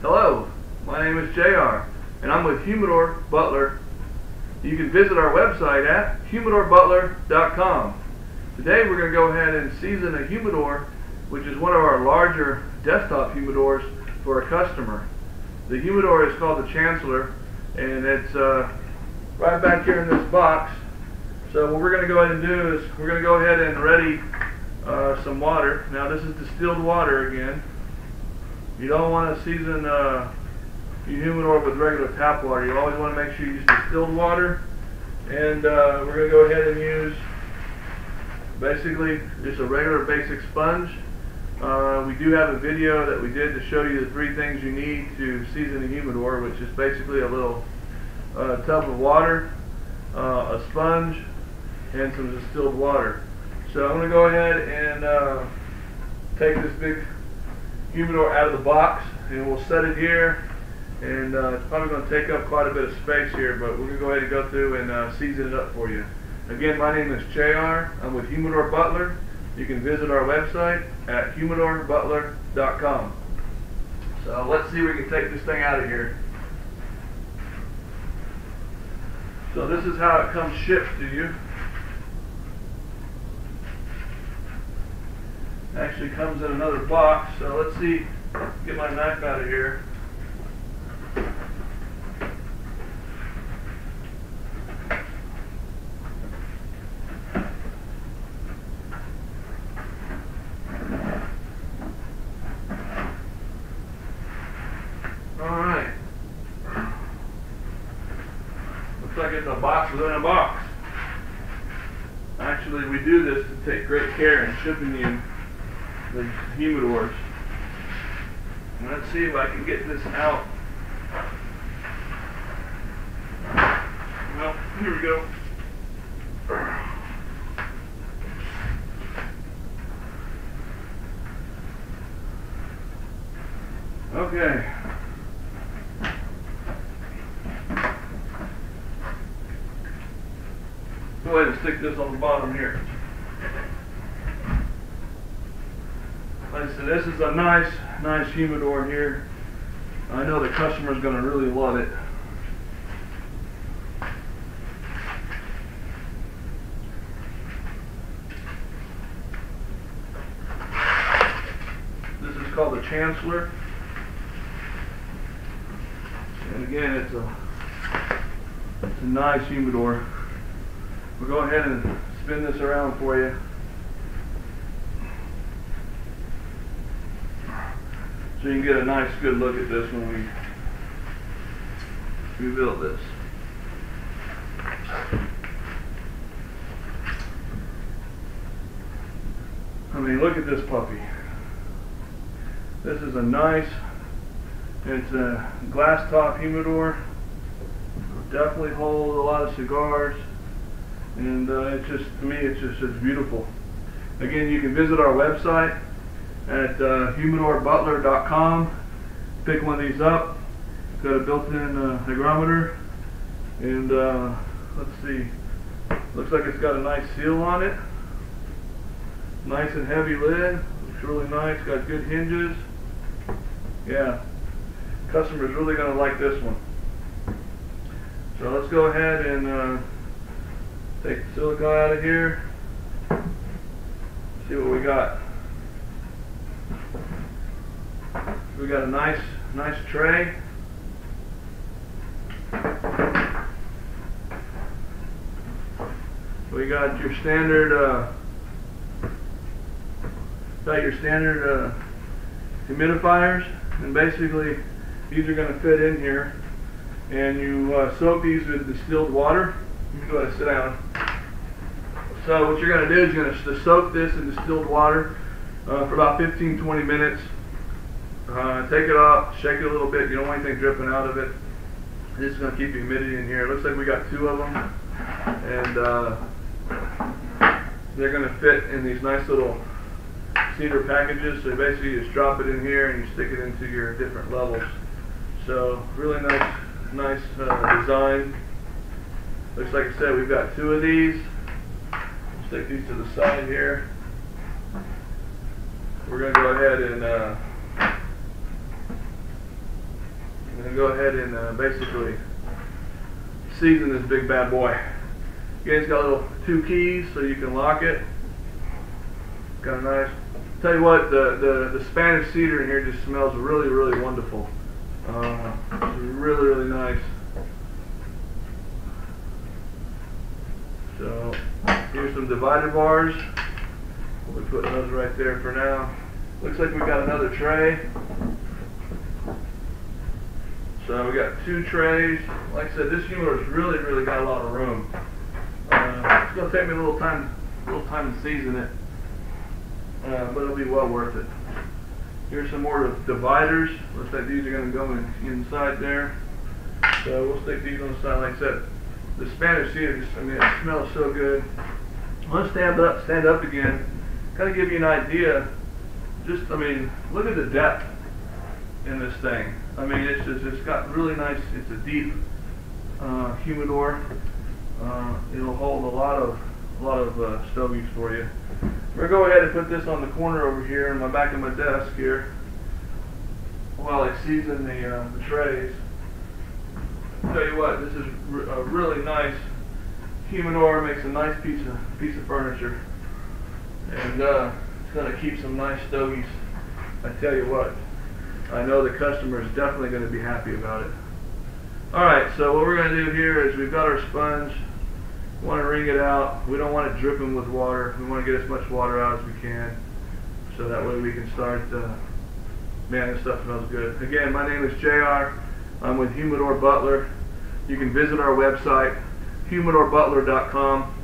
Hello, my name is JR and I'm with Humidor Butler. You can visit our website at humidorbutler.com. Today we're going to go ahead and season a humidor, which is one of our larger desktop humidors for a customer. The humidor is called the Chancellor, and it's right back here in this box. So what we're going to go ahead and do is we're going to go ahead and ready some water. Now this is distilled water again. You don't want to season your humidor with regular tap water. You always want to make sure you use distilled water. And we're going to go ahead and use basically just a regular basic sponge. We do have a video that we did to show you the 3 things you need to season a humidor, which is basically a little tub of water, a sponge, and some distilled water. So I'm going to go ahead and take this big humidor out of the box, and we'll set it here. And it's probably going to take up quite a bit of space here, but we're going to go ahead and go through and season it up for you. Again, my name is JR. I'm with Humidor Butler. You can visit our website at humidorbutler.com. So let's see if we can take this thing out of here. So this is how it comes shipped to you. It actually comes in another box. So let's see, get my knife out of here. Alright. Looks like it's a box within a box. Actually, we do this to take great care in shipping you the humidors. And let's see if I can get this out. Well, here we go. Okay. Go ahead and stick this on the bottom here. Like I said, this is a nice humidor here. I know the customer's going to really love it. This is called the Chancellor. And again, it's a nice humidor. We'll go ahead and spin this around for you. So you can get a nice good look at this when we build this. I mean, look at this puppy. This is a nice, it's a glass top humidor. Definitely hold a lot of cigars. And it's just, to me, it's beautiful. Again, you can visit our website at humidorbutler.com. Pick one of these up. It's got a built-in hygrometer, and let's see. Looks like it's got a nice seal on it. Nice and heavy lid. Looks really nice. Got good hinges. Yeah, customer's really going to like this one. So let's go ahead and take the silica out of here. See what we got. We got a nice tray. We got your standard humidifiers, and basically these are going to fit in here. And you soak these with distilled water. Let me go ahead and sit down. So what you're going to do is you're going to soak this in distilled water for about 15-20 minutes. Take it off, shake it a little bit. You don't want anything dripping out of it. This is going to keep the humidity in here. It looks like we got 2 of them, and they're going to fit in these nice little cedar packages. So basically you just drop it in here and you stick it into your different levels. So really nice design. Looks like I said, we've got 2 of these. Stick these to the side here. We're going to go ahead and to go ahead and basically season this big bad boy. Again, it's got little 2 keys so you can lock it. Got a nice. Tell you what, the Spanish cedar in here just smells really, really wonderful. It's really, really nice. So here's some divider bars. We'll be putting those right there for now. Looks like we got another tray. So we got 2 trays. Like I said, this humidor's really, really got a lot of room. It's going to take me a little time to season it, but it'll be well worth it. Here's some more dividers. Looks like these are going to go inside there. So we'll stick these on the side. Like I said, the Spanish cedar, it smells so good. Let's stand up again. Kind of give you an idea. Look at the depth in this thing. It's got really nice. It's a deep humidor. It'll hold a lot of stogies for you. We're going to go ahead and put this on the corner over here in my back of my desk here while I season the trays. I'll tell you what, this is a really nice humidor. Makes a nice piece of furniture, and it's going to keep some nice stogies. I tell you what, I know the customer is definitely going to be happy about it. Alright, so what we're going to do here is we've got our sponge. We want to wring it out. We don't want it dripping with water. We want to get as much water out as we can, so that way we can start. Man, this stuff smells good. Again, my name is JR. I'm with Humidor Butler. You can visit our website, humidorbutler.com.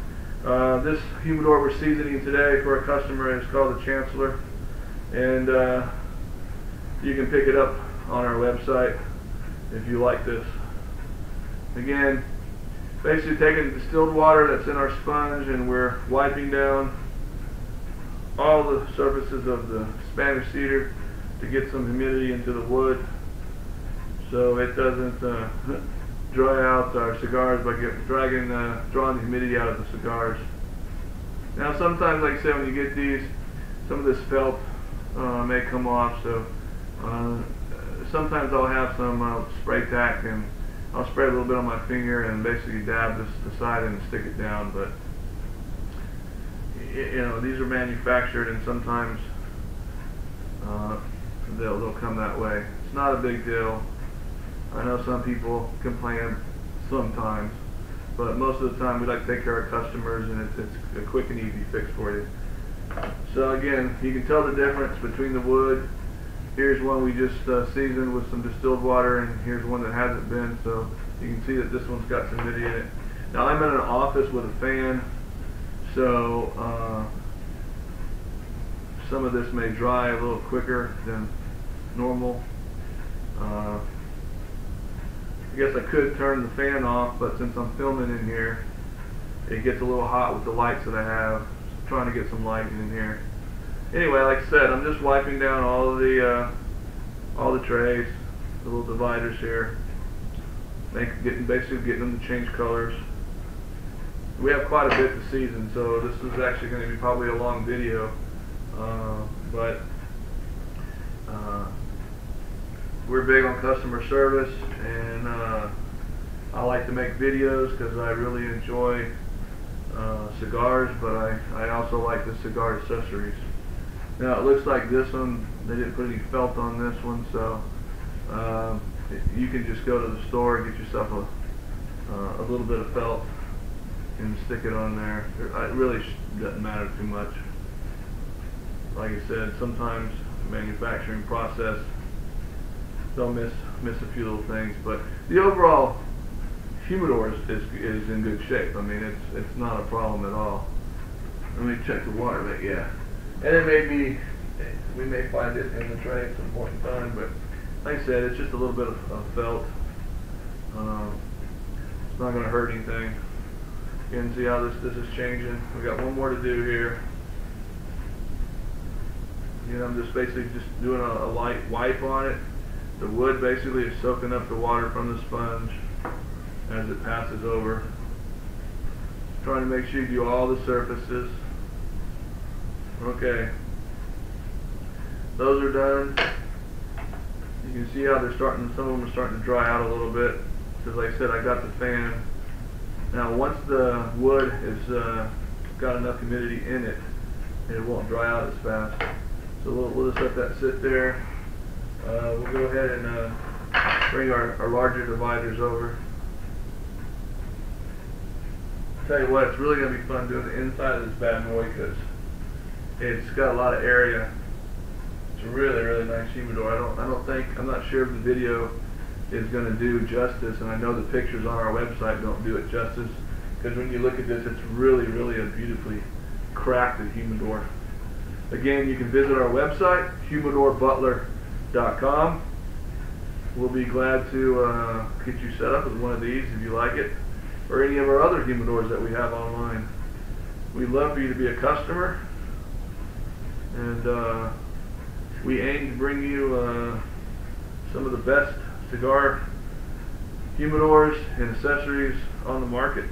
This humidor we're seasoning today for a customer is called the Chancellor, and you can pick it up on our website if you like this. Again, basically taking distilled water that's in our sponge, and we're wiping down all the surfaces of the Spanish cedar to get some humidity into the wood, so it doesn't dry out our cigars by drawing the humidity out of the cigars. Now sometimes, like I said, when you get these, some of this felt may come off, so sometimes I'll have some spray tack, and I'll spray a little bit on my finger and basically dab the side and stick it down. But these are manufactured, and sometimes they'll come that way. It's not a big deal. I know some people complain sometimes, but most of the time we like to take care of customers, and it's a quick and easy fix for you. So again, you can tell the difference between the wood. Here's one we just seasoned with some distilled water, and here's one that hasn't been, so you can see that this one's got some humidity in it. Now I'm in an office with a fan, so some of this may dry a little quicker than normal. I guess I could turn the fan off, but since I'm filming in here, it gets a little hot with the lights that I have. So I'm trying to get some light in here. Anyway, like I said, I'm just wiping down all the trays, the little dividers here, basically getting them to change colors. We have quite a bit to season, so this is actually going to be probably a long video, but we're big on customer service, and I like to make videos because I really enjoy cigars, but I also like the cigar accessories. Now it looks like this one, they didn't put any felt on this one, so you can just go to the store and get yourself a little bit of felt and stick it on there. It really doesn't matter too much. Like I said, sometimes the manufacturing process, they'll miss a few little things, but the overall humidor is in good shape. It's not a problem at all. Let me check the water, but yeah. And it may be, we may find it in the tray at some point in time, but like I said, it's just a little bit of felt. It's not going to hurt anything. You can see how this is changing. We've got one more to do here. I'm just basically doing a light wipe on it. The wood basically is soaking up the water from the sponge as it passes over. Trying to make sure you do all the surfaces. Okay, those are done. You can see how they're starting, some of them are starting to dry out a little bit, because like I said, I got the fan. Now once the wood has got enough humidity in it, it won't dry out as fast. So we'll just let that sit there. We'll go ahead and bring our larger dividers over. Tell you what, it's really going to be fun doing the inside of this bad boy because it's got a lot of area. It's a really, really nice humidor. I'm not sure if the video is going to do justice, and I know the pictures on our website don't do it justice, because when you look at this, it's really, really a beautifully crafted humidor. Again, you can visit our website, humidorbutler.com. We'll be glad to get you set up with one of these if you like it, or any of our other humidors that we have online. We'd love for you to be a customer, and we aim to bring you some of the best cigar humidors and accessories on the market.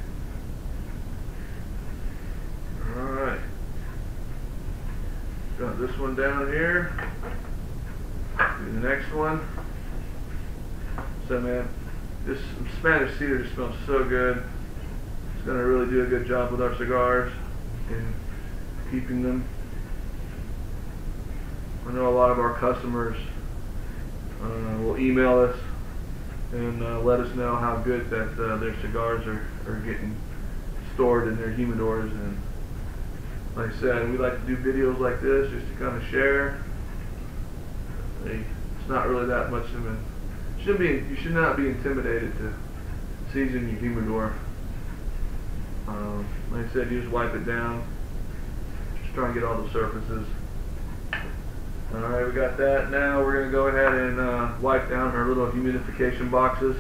Alright, got this one down here. Do the next one. So man, this Spanish cedar just smells so good. It's going to really do a good job with our cigars and keeping them. I know a lot of our customers will email us and let us know how good that their cigars are getting stored in their humidors. And like I said, we like to do videos like this just to kind of share. It's not really that much of an you should not be intimidated to season your humidor. Like I said, you just wipe it down. Just try and get all the surfaces. Alright, we got that. Now we're going to go ahead and wipe down our little humidification boxes.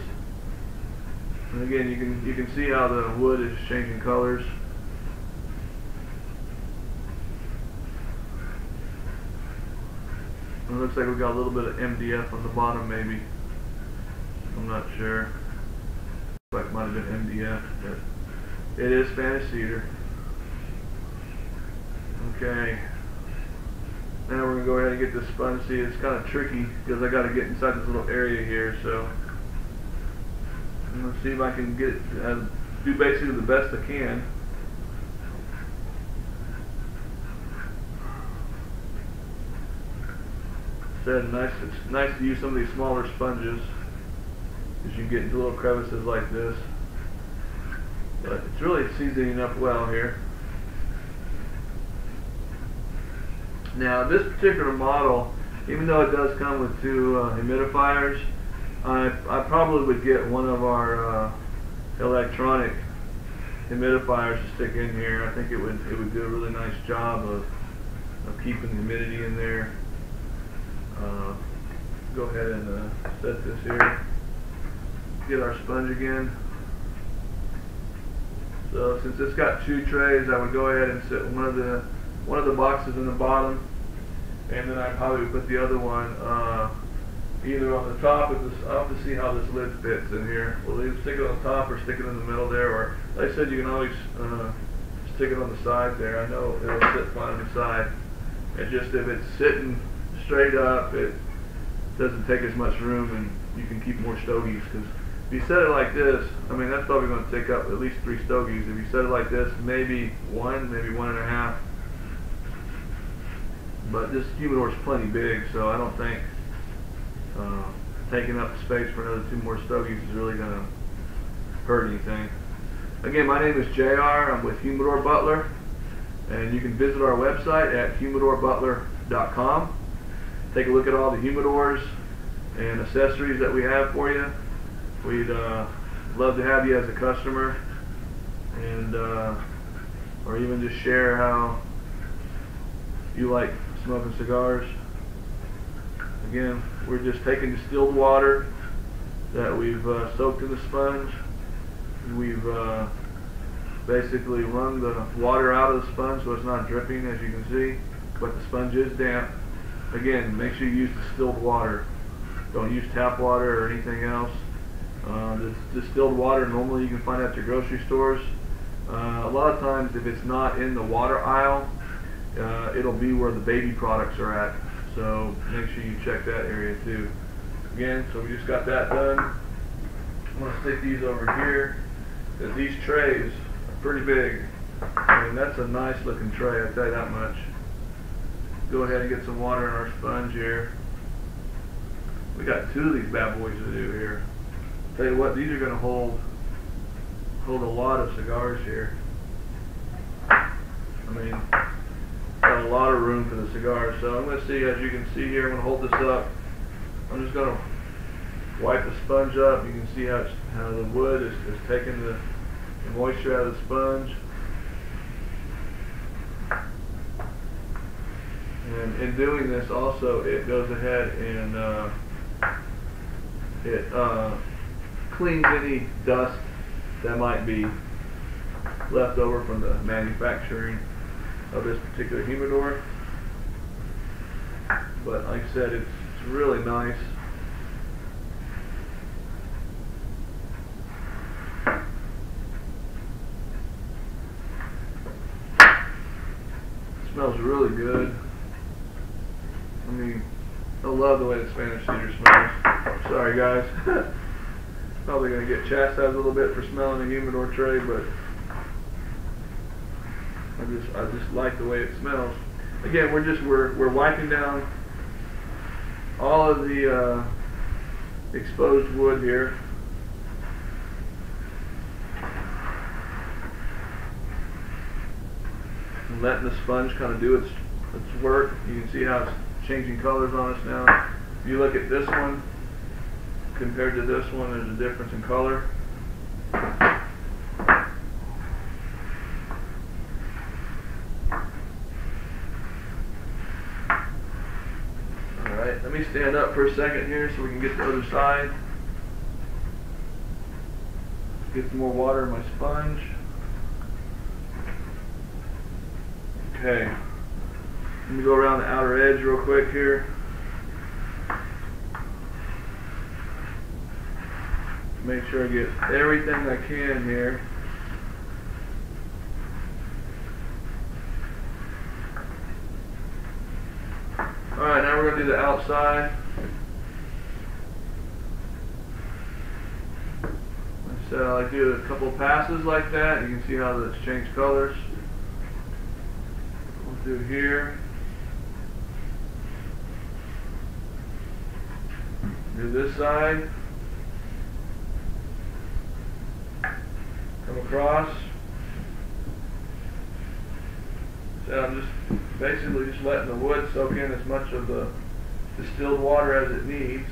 And again, you can see how the wood is changing colors. It looks like we got a little bit of MDF on the bottom, maybe. I'm not sure. Like it might have been MDF, but it is Spanish cedar. Okay. Now we're going to go ahead and get this sponge. See, it's kind of tricky because I got to get inside this little area here, so I'm going to see if I can get do basically the best I can. It's nice to use some of these smaller sponges, because you can get into little crevices like this. But it's really seasoning up well here. Now this particular model, even though it does come with two humidifiers, I probably would get one of our electronic humidifiers to stick in here. I think it would do a really nice job of keeping the humidity in there. Go ahead and set this here. Get our sponge again. So since it's got two trays, I would go ahead and set one of the boxes in the bottom, and then I'd probably put the other one either on the top of this. I'll have to see how this lid fits in here. We'll either stick it on the top or stick it in the middle there, or like I said, you can always stick it on the side there. I know it'll sit fine on the side. It's just if it's sitting straight up, it doesn't take as much room, and you can keep more stogies. Because if you set it like this, I mean, that's probably going to take up at least 3 stogies. If you set it like this, maybe 1, maybe 1.5. But this humidor is plenty big, so I don't think taking up space for another 2 more stogies is really going to hurt anything. Again, my name is JR. I'm with Humidor Butler, and you can visit our website at humidorbutler.com. Take a look at all the humidors and accessories that we have for you. We'd love to have you as a customer, and or even just share how you like smoking cigars. Again, we're just taking distilled water that we've soaked in the sponge. We've basically wrung the water out of the sponge so it's not dripping, as you can see, but the sponge is damp. Again, make sure you use distilled water. Don't use tap water or anything else. This distilled water normally you can find at your grocery stores. A lot of times if it's not in the water aisle, it'll be where the baby products are at. So make sure you check that area too. Again, so we just got that done. I'm going to stick these over here, because these trays are pretty big. I mean, that's a nice looking tray, I'll tell you that much. Go ahead and get some water in our sponge here. We got 2 of these bad boys to do here. Tell you what, these are going to hold a lot of cigars here. I mean, got a lot of room for the cigars. So I'm going to see, as you can see here, I'm going to hold this up. I'm just going to wipe the sponge up. You can see how the wood is taking the moisture out of the sponge. And in doing this also, it goes ahead and it cleans any dust that might be left over from the manufacturing of this particular humidor. But like I said, it's really nice. It smells really good. I mean, I love the way the Spanish cedar smells. Sorry guys. Probably going to get chastised a little bit for smelling a humidor tray, but I just like the way it smells. Again, we're wiping down all of the exposed wood here. And letting the sponge kind of do its work. You can see how it's changing colors on us now. If you look at this one compared to this one, there's a difference in color. Alright, let me stand up for a second here so we can get the other side. Get some more water in my sponge. Okay. Let me go around the outer edge real quick here. Make sure I get everything I can here. Alright, now we're going to do the outside. Like I said, I like to do a couple passes like that. You can see how that's changed colors. We'll do here. Do this side. Come across. So I'm just basically just letting the wood soak in as much of the distilled water as it needs.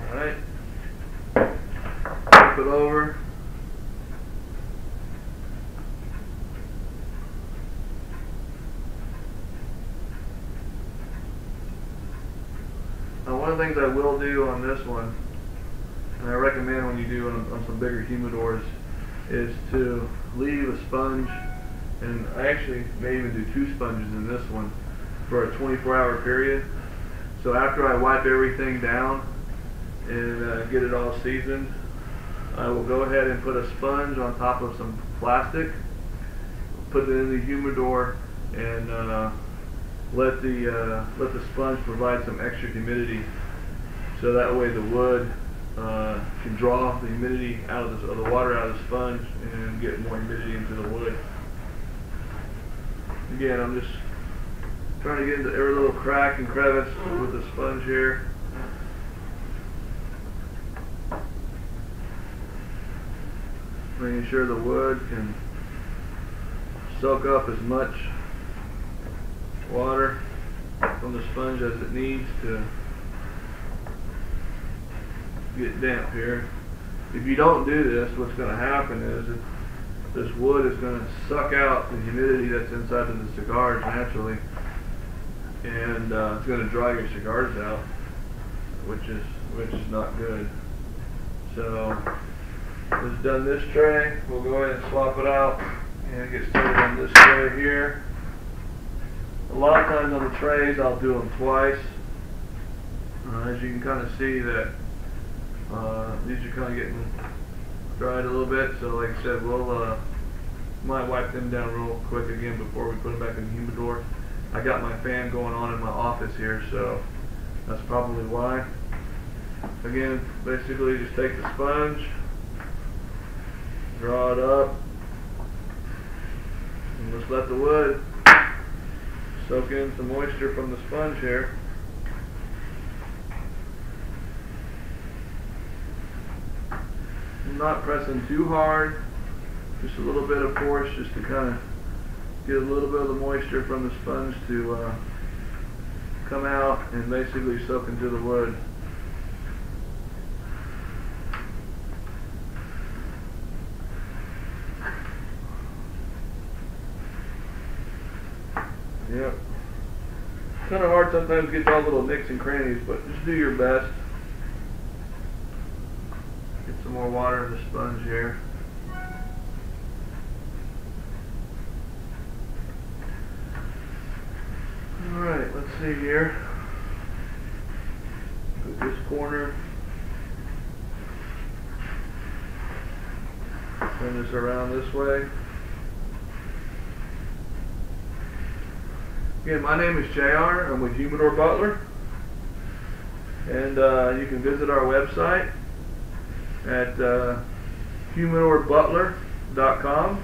Alright. Flip it over. Now, one of the things I will do on this one, and I recommend when you do on some bigger humidors, is to leave a sponge, and I actually may even do 2 sponges in this one for a 24-hour period. So after I wipe everything down and get it all seasoned, I will go ahead and put a sponge on top of some plastic, put it in the humidor, and let the sponge provide some extra humidity, so that way the wood can draw the humidity out of the water out of the sponge and get more humidity into the wood. Again, I'm just trying to get into every little crack and crevice with the sponge here. Making sure the wood can soak up as much water from the sponge as it needs to get damp here. If you don't do this, what's going to happen is this wood is going to suck out the humidity that's inside of the cigars naturally, and it's going to dry your cigars out, which is not good. So let's done this tray. We'll go ahead and swap it out and get started on this tray here. A lot of times on the trays I'll do them twice. As you can kind of see that these are kind of getting dried a little bit, so like I said, we'll Might wipe them down real quick again before we put them back in the humidor. I got my fan going on in my office here, so that's probably why. Again, basically just take the sponge, draw it up, and just let the wood soak in some moisture from the sponge here. I'm not pressing too hard, just a little bit of force just to kind of get a little bit of the moisture from the sponge to come out and basically soak into the wood. Yep. It's kind of hard sometimes to get all little nicks and crannies, but just do your best. Get some more water in the sponge here. Alright, let's see here. Put this corner. Turn this around this way. Again, my name is JR. I'm with Humidor Butler. And you can visit our website at humidorbutler.com.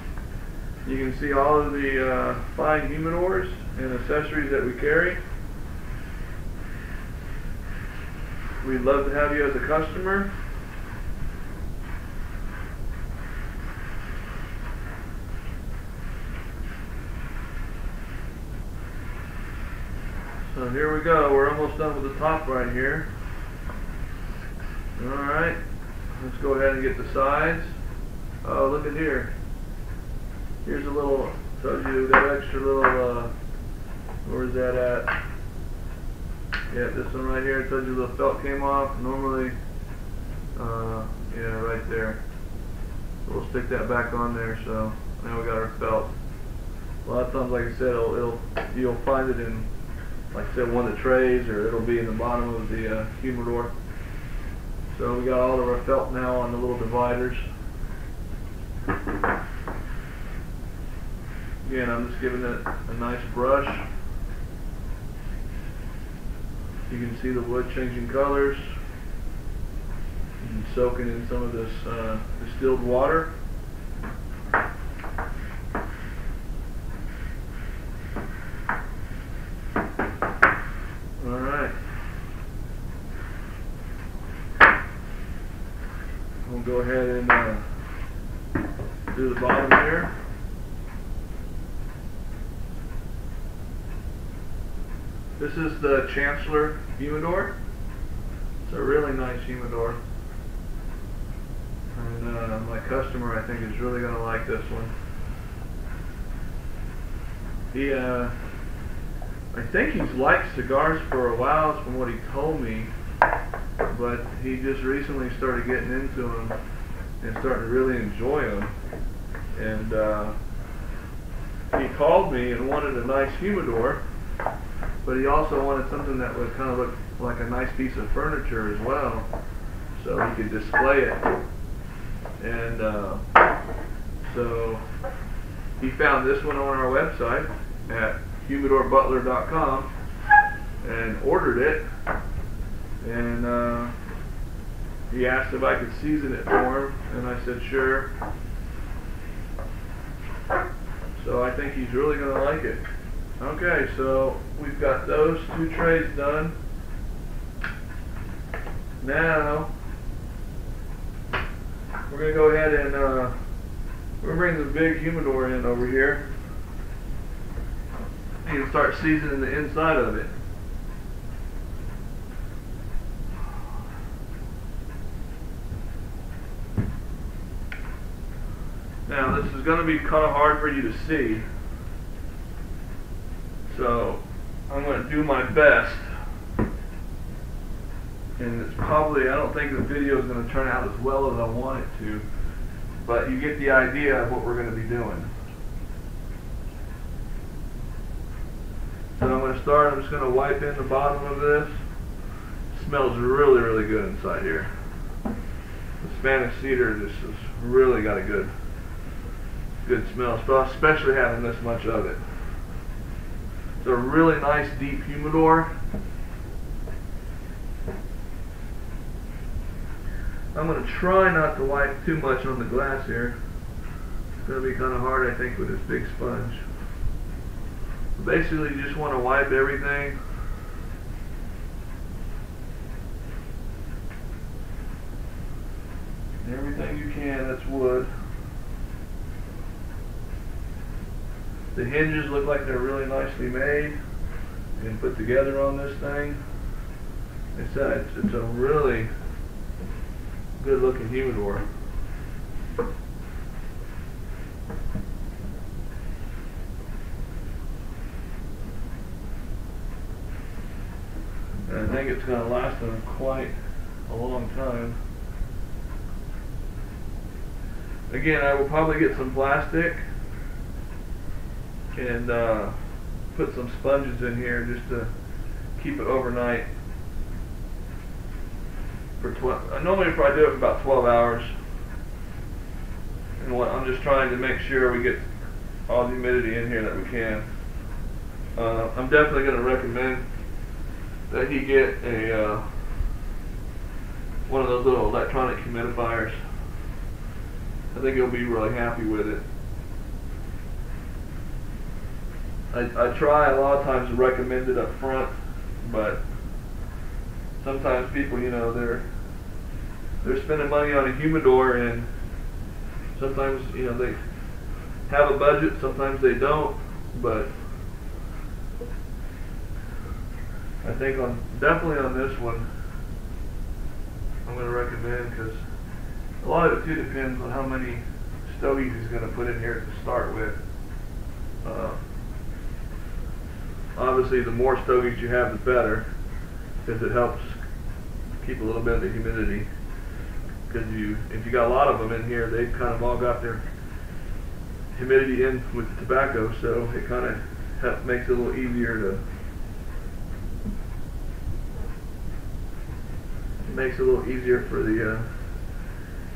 You can see all of the fine humidors and accessories that we carry. We'd love to have you as a customer. So here we go. We're almost done with the top right here. Alright, let's go ahead and get the sides. Oh, look at here. Here's a little, tells you that extra little, where is that at? Yeah, this one right here, it tells you the felt came off. Normally, yeah, right there. So we'll stick that back on there, so now we got our felt. A lot of times, like I said, you'll find it in, like I said, one of the trays, or it'll be in the bottom of the humidor. So we got all of our felt now on the little dividers. Again, I'm just giving it a nice brush. You can see the wood changing colors and soaking in some of this distilled water. Alright. We'll go ahead and do the bottom here. This is the Chancellor Humidor. It's a really nice humidor. And my customer, I think, is really going to like this one. I think he's liked cigars for a while, from what he told me, but he just recently started getting into them and starting to really enjoy them. And he called me and wanted a nice humidor, but he also wanted something that would kind of look like a nice piece of furniture as well, so he could display it. And so he found this one on our website at humidorbutler.com and ordered it. And he asked if I could season it for him, and I said sure. So I think he's really going to like it. Okay, so we've got those two trays done. Now we're going to go ahead and we're going to bring the big humidor in over here and start seasoning the inside of it. Now this is going to be kind of hard for you to see, so I'm going to do my best, and it's probably, I don't think the video is going to turn out as well as I want it to, but you get the idea of what we're going to be doing. So I'm going to start, I'm just going to wipe in the bottom of this. It smells really, really good inside here. The Spanish cedar just has really got a good good smell, especially having this much of it. It's a really nice deep humidor. I'm going to try not to wipe too much on the glass here. It's going to be kind of hard, I think, with this big sponge. Basically, you just want to wipe everything. Everything you can that's wood. The hinges look like they're really nicely made and put together on this thing. It's a really good looking humidor. And I think it's going to last them quite a long time. Again, I will probably get some plastic and put some sponges in here just to keep it overnight. Normally I probably do it for about 12 hours. And I'm just trying to make sure we get all the humidity in here that we can. I'm definitely going to recommend that he get a one of those little electronic humidifiers. I think he'll be really happy with it. I try a lot of times to recommend it up front, but sometimes people, you know, they're spending money on a humidor, and sometimes, you know, they have a budget, sometimes they don't, but I think definitely on this one I'm going to recommend, because a lot of it too depends on how many stogies he's going to put in here to start with. Obviously, the more stogies you have, the better, because it helps keep a little bit of the humidity. Because if you got a lot of them in here, they've kind of all got their humidity in with the tobacco, so it kind of makes it a little easier to. It makes it a little easier for the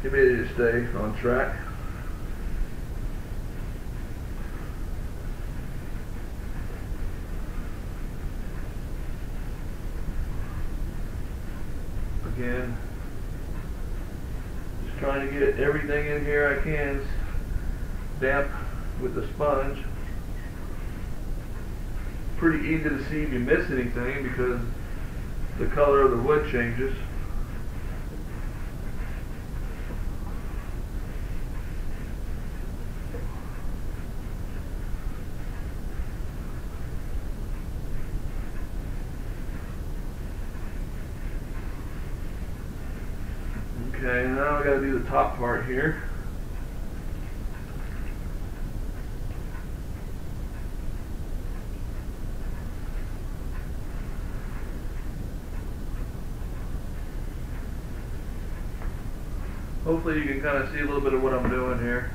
humidity to stay on track. Again, just trying to get everything in here I can damp with the sponge. Pretty easy to see if you miss anything because the color of the wood changes. Okay, now I got to do the top part here. Hopefully you can kind of see a little bit of what I'm doing here.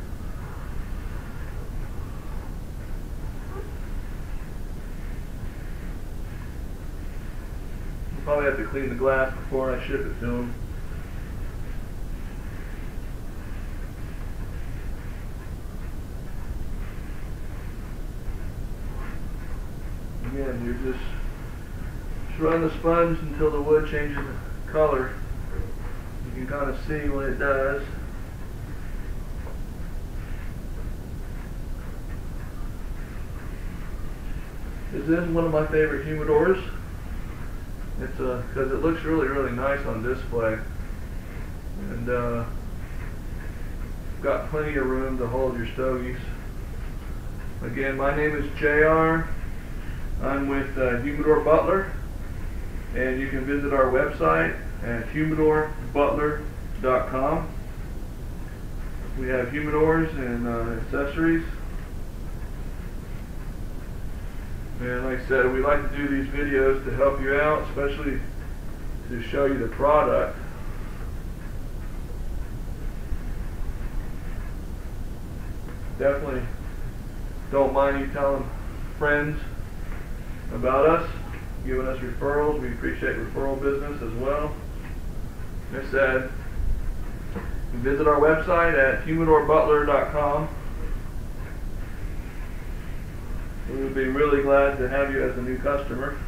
I'll probably have to clean the glass before I ship it to them. Again, you just run the sponge until the wood changes color. You can kind of see when it does. This is one of my favorite humidors. It's because it looks really, really nice on display, and got plenty of room to hold your stogies. Again, my name is JR. I'm with Humidor Butler, and you can visit our website at humidorbutler.com. We have humidors and accessories. And like I said, we like to do these videos to help you out, especially to show you the product. Definitely don't mind you telling friends about us, giving us referrals. We appreciate referral business as well. Like I said, visit our website at humidorbutler.com, We would be really glad to have you as a new customer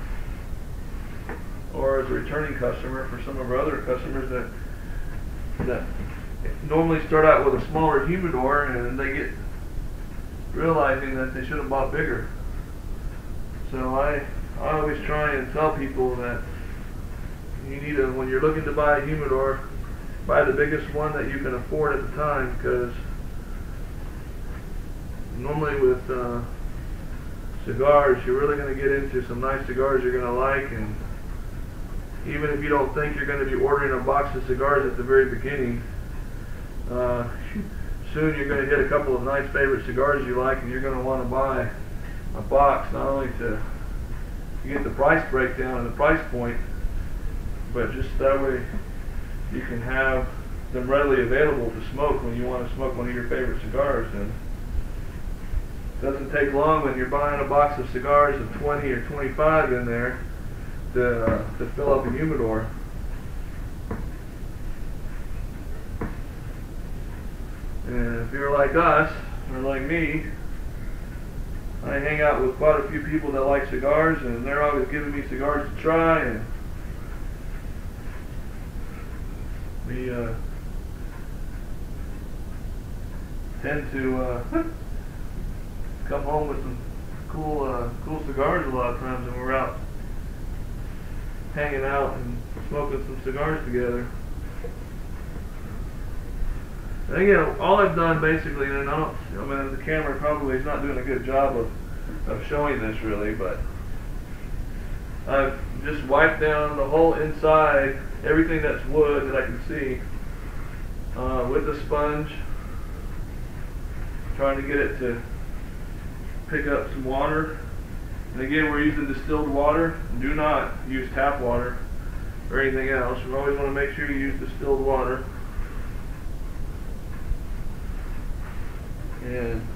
or as a returning customer for some of our other customers that normally start out with a smaller humidor and they get realizing that they should have bought bigger. So I always try and tell people that you need to, when you're looking to buy a humidor, buy the biggest one that you can afford at the time, because normally with cigars, you're really going to get into some nice cigars you're going to like, and even if you don't think you're going to be ordering a box of cigars at the very beginning, soon you're going to hit a couple of nice favorite cigars you like, and you're going to want to buy a box, not only to get the price breakdown and the price point, but just that way you can have them readily available to smoke when you want to smoke one of your favorite cigars. And it doesn't take long when you're buying a box of cigars of 20 or 25 in there to fill up a humidor. And if you're like us, or like me, I hang out with quite a few people that like cigars, and they're always giving me cigars to try, and we tend to come home with some cool cigars a lot of times when we're out hanging out and smoking some cigars together. And again, all I've done basically, and I mean the camera probably is not doing a good job of showing this really, but I've just wiped down the whole inside, everything that's wood that I can see, with a sponge, trying to get it to pick up some water. And again, we're using distilled water. Do not use tap water or anything else. We always want to make sure you use distilled water. And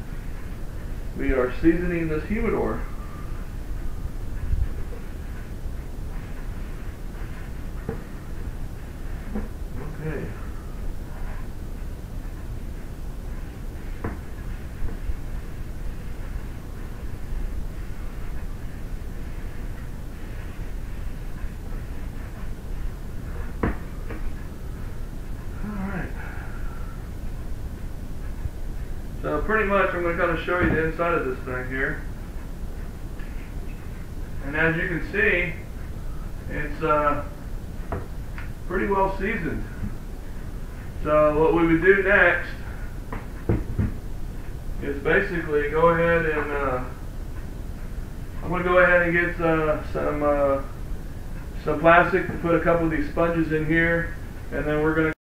we are seasoning this humidor. Okay. So pretty much I'm going to kind of show you the inside of this thing here. And as you can see, it's pretty well seasoned. So what we would do next is basically go ahead and I'm going to go ahead and get some plastic to put a couple of these sponges in here, and then we're going to